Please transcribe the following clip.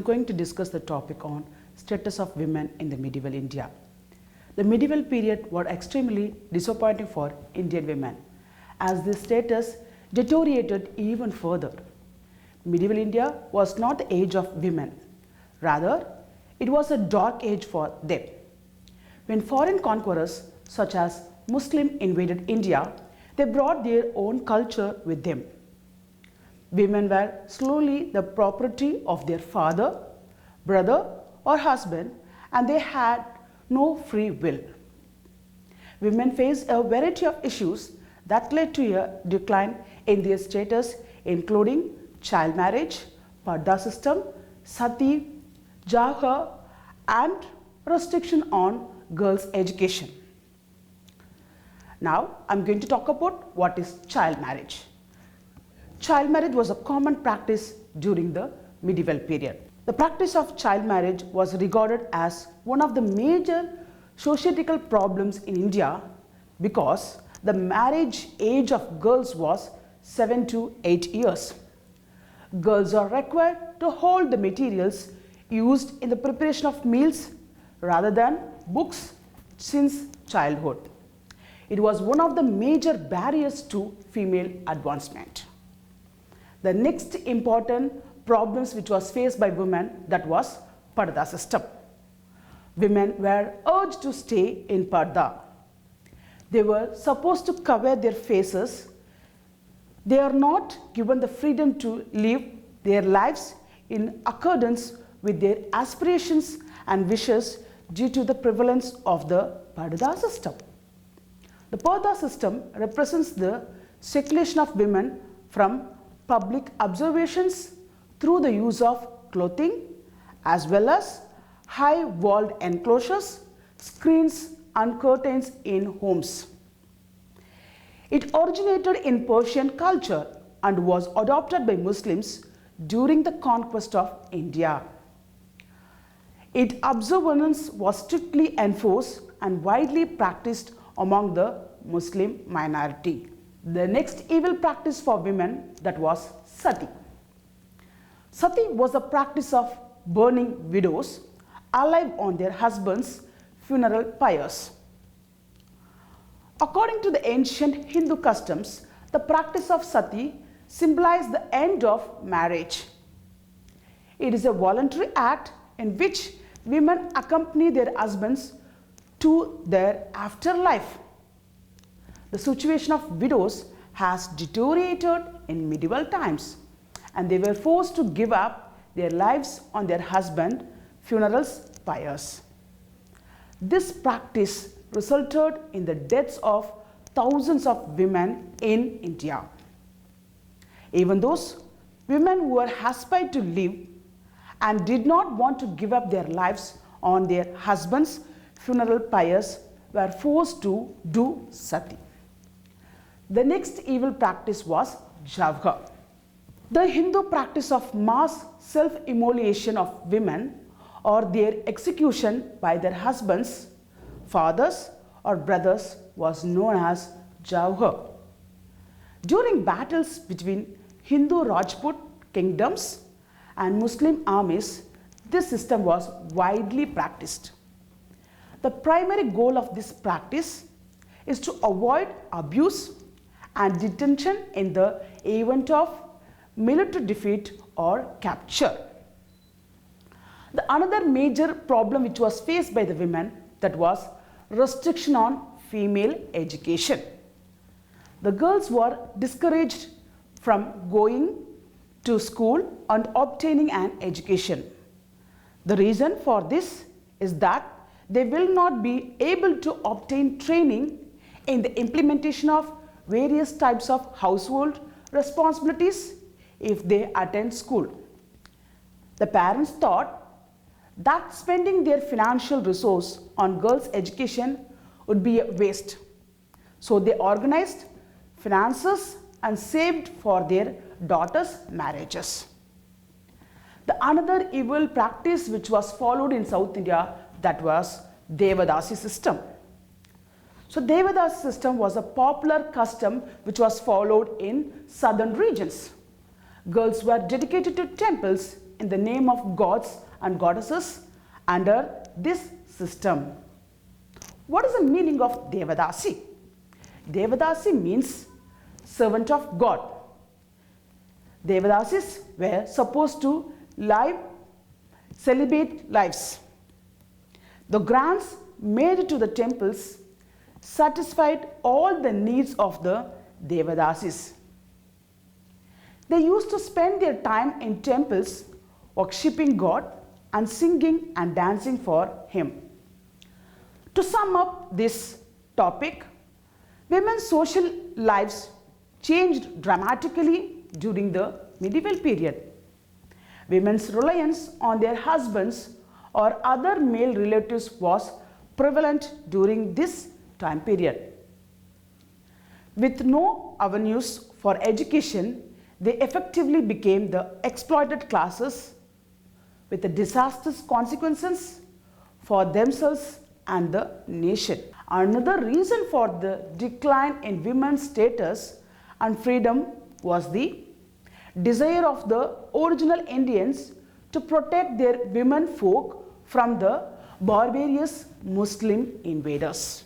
going to discuss the topic on status of women in the medieval India. The medieval period was extremely disappointing for Indian women as their status deteriorated even further. Medieval India was not the age of women, rather it was a dark age for them. When foreign conquerors such as Muslims invaded India, they brought their own culture with them. Women were slowly the property of their father, brother or husband, and they had no free will. Women faced a variety of issues that led to a decline in their status, including child marriage, parda system, sati, jahar, and restriction on girls' education. Now, I'm going to talk about what is child marriage. Child marriage was a common practice during the medieval period. The practice of child marriage was regarded as one of the major societal problems in India because the marriage age of girls was 7 to 8 years. Girls are required to hold the materials used in the preparation of meals rather than books since childhood. It was one of the major barriers to female advancement. The next important problems which was faced by women, that was parda system. Women were urged to stay in parda. They were supposed to cover their faces. They are not given the freedom to live their lives in accordance with their aspirations and wishes due to the prevalence of the parda system. The parda system represents the seclusion of women from public observations through the use of clothing as well as high walled enclosures, screens and curtains in homes. It originated in Persian culture and was adopted by Muslims during the conquest of India. Its observance was strictly enforced and widely practiced among the Muslim minority. The next evil practice for women, that was sati. Sati was a practice of burning widows alive on their husbands' funeral pyres. According to the ancient Hindu customs, the practice of sati symbolized the end of marriage. It is a voluntary act in which women accompany their husbands to their afterlife. The situation of widows has deteriorated in medieval times, and they were forced to give up their lives on their husband' funerals pyres. This practice resulted in the deaths of thousands of women in India. Even those women who were aspired to live and did not want to give up their lives on their husbands' funeral pyres were forced to do sati. The next evil practice was jahar. The Hindu practice of mass self-immolation of women or their execution by their husbands, fathers or brothers was known as jahar. During battles between Hindu Rajput kingdoms and Muslim armies, this system was widely practiced. The primary goal of this practice is to avoid abuse and detention in the event of military defeat or capture. The another major problem which was faced by the women, that was restriction on female education. The girls were discouraged from going to school and obtaining an education. The reason for this is that they will not be able to obtain training in the implementation of various types of household responsibilities if they attend school. The parents thought that spending their financial resource on girls' education would be a waste. So they organized finances and saved for their daughters' marriages. The another evil practice which was followed in South India, that was Devadasi system. So Devadasi system was a popular custom which was followed in southern regions. Girls were dedicated to temples in the name of gods and goddesses under this system. What is the meaning of Devadasi? Devadasi means servant of God. Devadasis were supposed to live celibate lives. The grants made to the temples satisfied all the needs of the Devadasis. They used to spend their time in temples worshipping God and singing and dancing for Him. To sum up this topic, women's social lives changed dramatically during the medieval period. Women's reliance on their husbands or other male relatives was prevalent during this time period. With no avenues for education, they effectively became the exploited classes with the disastrous consequences for themselves and the nation. Another reason for the decline in women's status and freedom was the desire of the original Indians to protect their women folk from the barbarous Muslim invaders.